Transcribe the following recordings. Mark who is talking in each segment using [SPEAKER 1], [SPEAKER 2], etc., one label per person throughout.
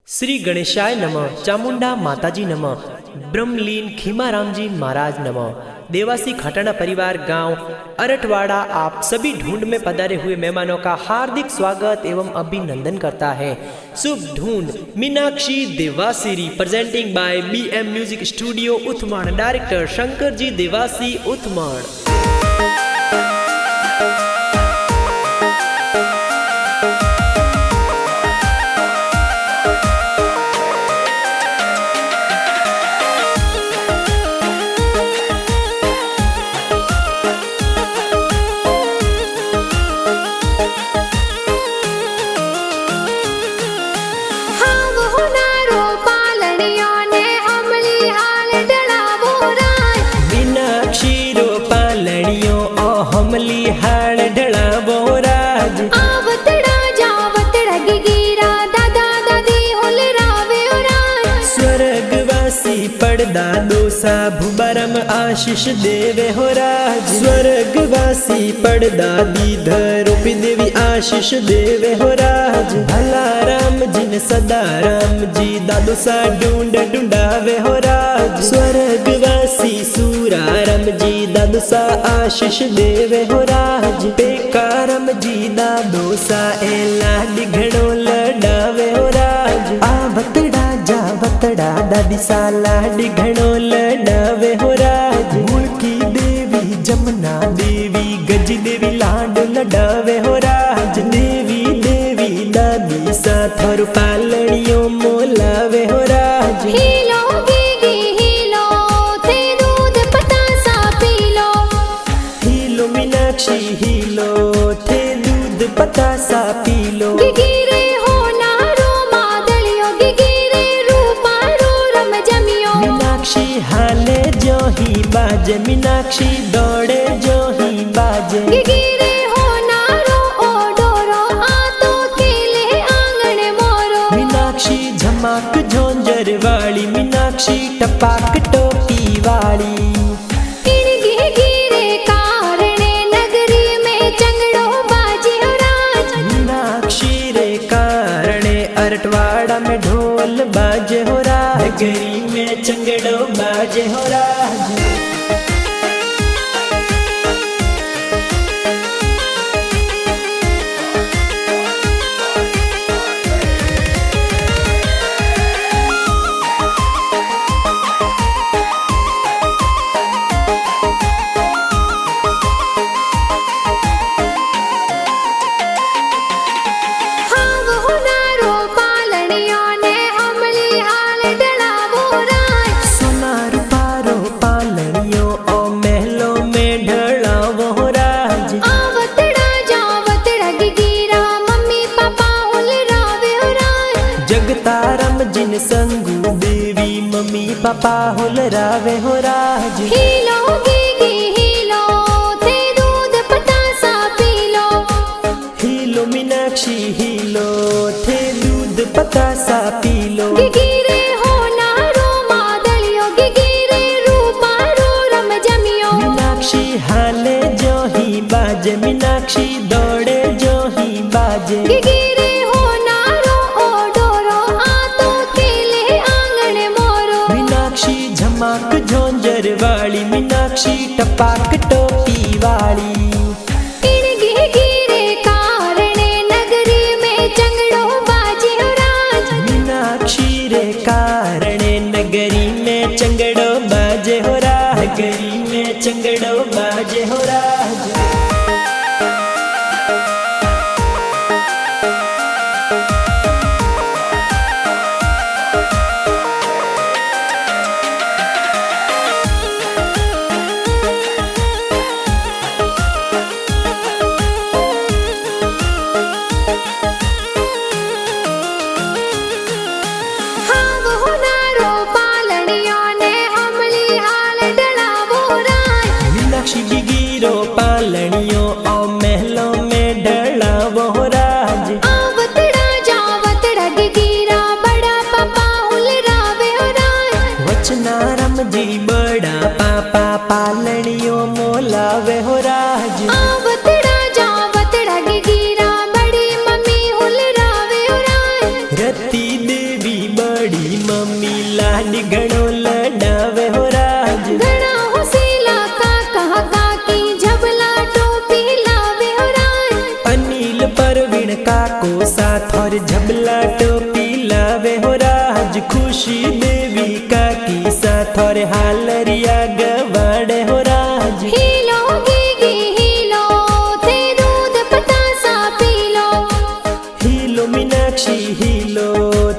[SPEAKER 1] श्री गणेशाय नमः, चामुंडा माताजी नमः, ब्रह्मलीन खीमाराम जी महाराज नमः। देवासी खटाना परिवार गांव अरटवाड़ा आप सभी ढूंढ में पधारे हुए मेहमानों का हार्दिक स्वागत एवं अभिनंदन करता है। शुभ ढूंढ Meenakshi Devasi presenting by BM music studio Uthaman, director Shankar ji Devasi Uthaman. पड़दा दोसा भुबारम आशीष देवे हो राज, स्वर्गवासी पड़दा दीधर रूपी देवी आशीष देवे हो राज। भला राम जी ने सदा राम जी दादो सा ढूंढ ढूंढावे हो राज, स्वर्गवासी सूरा राम जी दादो सा आशीष देवे हो राज। पेकारम जी दादो सा एला डिघड़ो लडावे हो राज। आवतड़ा जावतड़ा दादी साला डिघड़ो लडावे हो राज। मुल्की देवी जमुना देवी गज देवी लाड लडावे हो राज। देवी देवी दादी सा थोर पालनियों मोलावे हो राज।
[SPEAKER 2] हीलो गीगी हीलो थे दूध पतासा पीलो,
[SPEAKER 1] हीलो मीनाक्षी हीलो थे दूध पतासा पीलो।
[SPEAKER 2] गिगिरे हो नारो मादलियो गिगिरे रूपा रो रम जमियो।
[SPEAKER 1] मीनाक्षी हाले जो ही बाजे, मीनाक्षी दौड़े जो ही बाजे।
[SPEAKER 2] गिगिरे हो नारो ओ डोरो आतो केले आंगन मोरो।
[SPEAKER 1] मीनाक्षी झमाक झोंझर वाली, मीनाक्षी टपाक टोपी वाली।
[SPEAKER 2] गिगिरे कारणे नगरी में चंगड़ो बाजे हो राज।
[SPEAKER 1] मीनाक्षी रे कारणे अरटवाड़ा में ढोल बाजे हो राज। नगरी में चंगड़ो बाजे हो राज। जिन संगू देवी मम्मी पापा होल रावे हो राज।
[SPEAKER 2] हीलो गीगी हीलो थे दूध पतासा पीलो,
[SPEAKER 1] हीलो मीनाक्षी हीलो थे दूध पतासा पीलो।
[SPEAKER 2] गिगिरे हो नारो मादलियो गिगिरे रूपा रो रम जमियो।
[SPEAKER 1] मीनाक्षी हाले जो ही बाजे, मीनाक्षी दौड़े जो ही बाजे।
[SPEAKER 2] गिगिरे हो नारो ओ डोरो आतो केले आंगन मोरो।
[SPEAKER 1] मीनाक्षी झमाक झोंझर वाली, मीनाक्षी टपाक टोपी वाली।
[SPEAKER 2] गिगिरे कारणे नगरी में चंगड़ो बाजे हो राज।
[SPEAKER 1] मीनाक्षी रे कारणे नगरी में चंगड़ो बाजे हो राज। नगरी में चंगड़ो बाजे हो राज। मीनाक्षी गिगिरो पालनियों और महलों में ढलावो हो राज।
[SPEAKER 2] आवतड़ा जावतड़ा गिगिरा बड़ा पापा हुलरावे हो राज।
[SPEAKER 1] वचनाराम जी बड़ा पापा पालनियों मोलावे हो राज।
[SPEAKER 2] आवतड़ा जावतड़ा गिगिरा बड़ी मम्मी हुलरावे हो राज।
[SPEAKER 1] रती देवी मम्मी लाड घणो लडावे हो राज।
[SPEAKER 2] घणा होसीला काका काकी झबला टोपी लावे हो राज।
[SPEAKER 1] अनिल परवीन काको साथ और झबला टोपी लावे हो राज। खुशी देवी काकी साथ और हालरिया गवाड़े हो राज।
[SPEAKER 2] हीलो गीगी हीलो थे दूध पतासा पीलो।
[SPEAKER 1] हीलो मीनाक्षी हीलो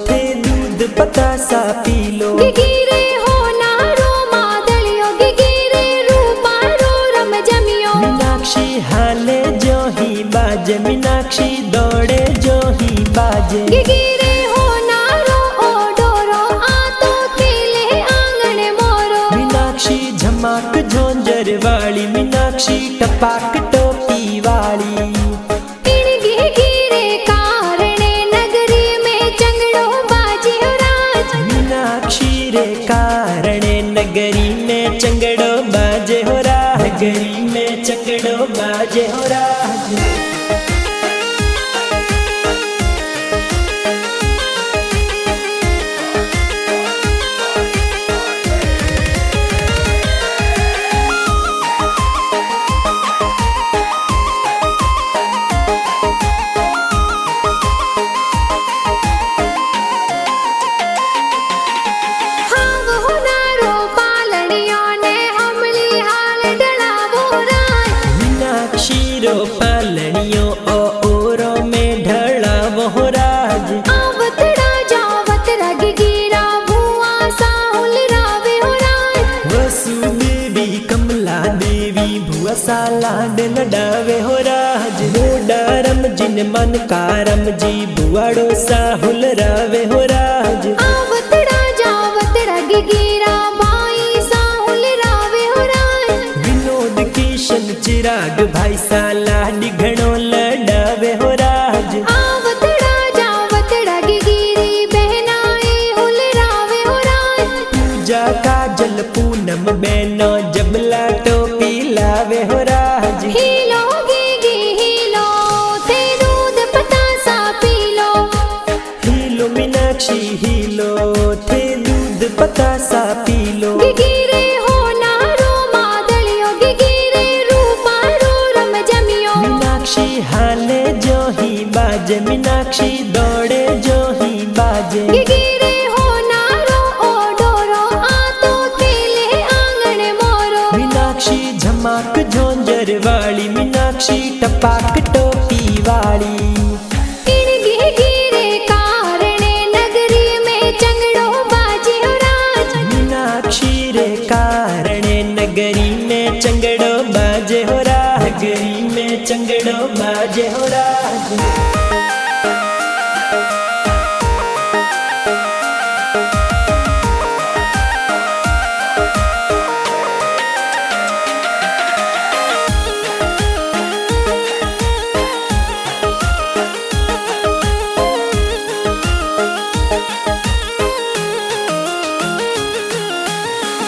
[SPEAKER 1] थे दूध पतासा पीलो।
[SPEAKER 2] गिगिरे हो नारो मादलियो गिगिरे रूपा रो रम जमियो।
[SPEAKER 1] मीनाक्षी हाले जो ही बाजे मीनाक्षी दौड़े जो ही बाजे।
[SPEAKER 2] गिगिरे हो नारो ओ डोरो आतो खेले आंगन मोरो।
[SPEAKER 1] मीनाक्षी झमाक झोंझर वाली मीनाक्षी टपाक टोपी वाली।
[SPEAKER 2] इणगी गिरे कारणे नगरी में चंगड़ो बाजी हो राज।
[SPEAKER 1] मीनाक्षी रे कारणे नगरी में चंगड़ो बाजे हो राज। नगरी में चंगड़ो बाजे हो राज।
[SPEAKER 2] हाव हो नारो पालनियो ने हमली हाल डलावो राज।
[SPEAKER 1] मीनाक्षी रो पालनियो ओ ओरो में ढलावो हो राज।
[SPEAKER 2] आवतड़ा जावत रग गिरा भुआ साहुल रावे हो राज।
[SPEAKER 1] वसुदेवी कमला देवी भुआ सालाड लडावे हो राज। मोडारम जिन मन कारम जी भुआड़ो साहुल रावे हो राज।
[SPEAKER 2] आवतड़ा जावत रग गिरा भाई साहुल रावे हो राज।
[SPEAKER 1] विनोद किशन चिराग भाई सालाड घणो लडावे हो राज।
[SPEAKER 2] आवतड़ा जावत रग गिरी बहनाए हुल रावे हो राज।
[SPEAKER 1] पूजा काजल पूनम बेनो जबला टोपी लावे हो राज।
[SPEAKER 2] हीलो गीगी हीलो थे दूध पतासा पीलो।
[SPEAKER 1] हीलो मीनाक्षी हीलो थे दूध पतासा पीलो।
[SPEAKER 2] गिगिरे हो नारो मादलियो गिगिरे रूपा रो रम जमियो।
[SPEAKER 1] मीनाक्षी हाले जो ही बाजे मीनाक्षी दौड़े जो ही बाजे।
[SPEAKER 2] गिगिरे हो नारो ओ डोरो आतो खेले आंगन मोरो।
[SPEAKER 1] मीनाक्षी झमाक झोंझर वाली मीनाक्षी टपाक टोपी वाली।
[SPEAKER 2] इणगी गिरे कारणे नगरी में चंगड़ो बाजी हो राज।
[SPEAKER 1] मीनाक्षी रे कारणे नगरी में चंगड़ो बाजे हो राज। नगरी में चंगड़ो बाजे हो राज।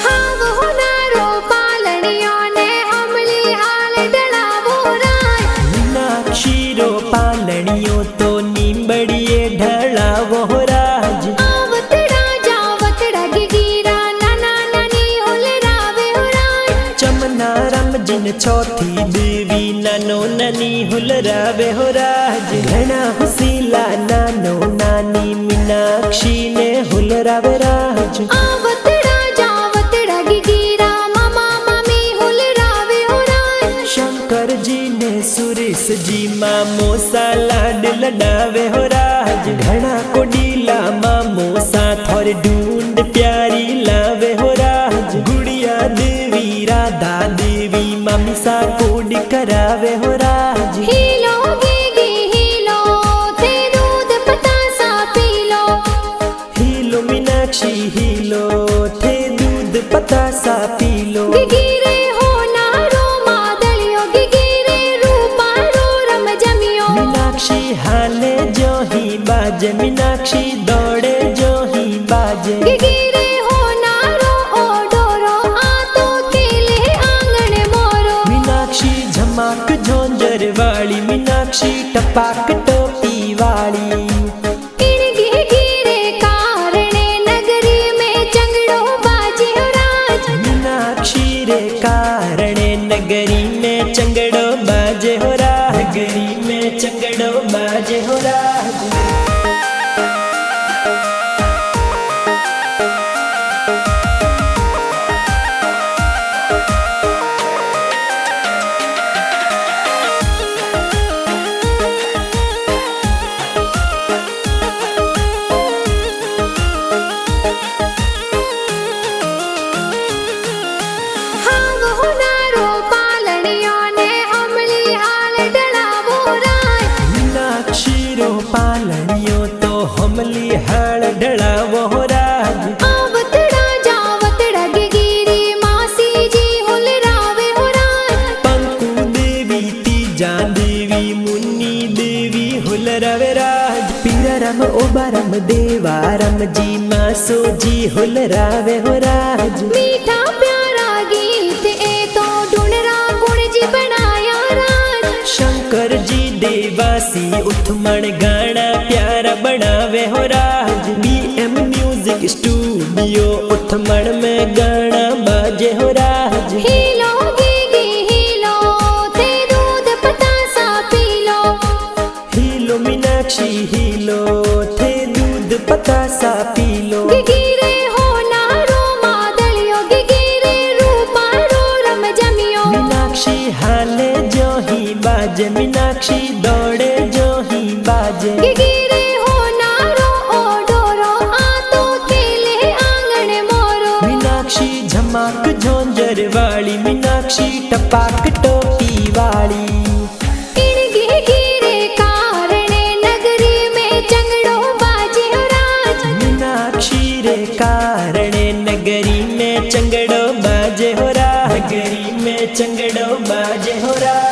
[SPEAKER 2] हाव हो नारो पालनियो ने हमली हाल डलावो राज।
[SPEAKER 1] मीनाक्षी रो पालनियो तो नींबड़िए ढलावो हो राज।
[SPEAKER 2] आवतड़ा जावत रग गिरा नाना नानी हुल रावे हो राज।
[SPEAKER 1] चमनारम जिन चौथी देवी नानो नानी हुलरावे हो राज। घना हुसीला नानो नानी मीनाक्षी ने हुलरावे राज।
[SPEAKER 2] आवतड़ा जावत रग गिरा मामा मामी हुल रावे हो राज।
[SPEAKER 1] शंकर जी ने सुरेश जी मामो सालाड लडावे हो राज। घना कोडीला मामो साथ और ढूंढ प्यारी लावे हो राज। गुड़िया देवी राधा देवी मामी सा कोडी करावे हो राज।
[SPEAKER 2] हीलो गीगी हीलो थे दूध पतासा पीलो।
[SPEAKER 1] हीलो मीनाक्षी हीलो थे दूध पतासा पीलो।
[SPEAKER 2] गिगिरे हो नारो मादलियो गिगिरे रूपा रो रम जमियो।
[SPEAKER 1] मीनाक्षी हाले जो ही बाजे मीनाक्षी दौड़े जो ही बाजे।
[SPEAKER 2] गिगिरे हो नारो ओ डोरो आतो खेले आंगन मोरो।
[SPEAKER 1] मीनाक्षी झमाक झोंझर वाली मीनाक्षी टपाक टोपी वाली।
[SPEAKER 2] इणगी गिरे कारणे नगरी
[SPEAKER 1] राम जी मासो जी हुलरावे हो राज।
[SPEAKER 2] मीठा प्यारा गीत ए तो ढूंढरा गुण जी बनाया राज।
[SPEAKER 1] शंकर जी देवासी उठमण गाना प्यारा बनावे हो राज। BM म्यूजिक स्टूडियो उठमण में गाना बाजे हो राज।
[SPEAKER 2] हीलो गीगी हीलो थे दूध पतासा P low.
[SPEAKER 1] Helo Meenakshi Helo थे दूध पतासा पी लो।
[SPEAKER 2] गिगिरे हो नारो मादलियो गिगिरे रूपा रो रम जमियो।
[SPEAKER 1] मीनाक्षी हाले जो ही बाजे मीनाक्षी दौड़े जो ही बाजे।
[SPEAKER 2] गिगिरे हो नारो ओ डोरो आ तो खेले आंगन मोरो।
[SPEAKER 1] मीनाक्षी झमाक झोंझर वाली मीनाक्षी टपाक टोपी वाली।
[SPEAKER 2] इन गिगिरे कारणे नगरी में चंगड़ो बाजे हो राज।
[SPEAKER 1] मीनाक्षी रे कारणे नगरी में चंगड़ो बाजे हो राज। नगरी में चंगड़ो बाजे हो राज।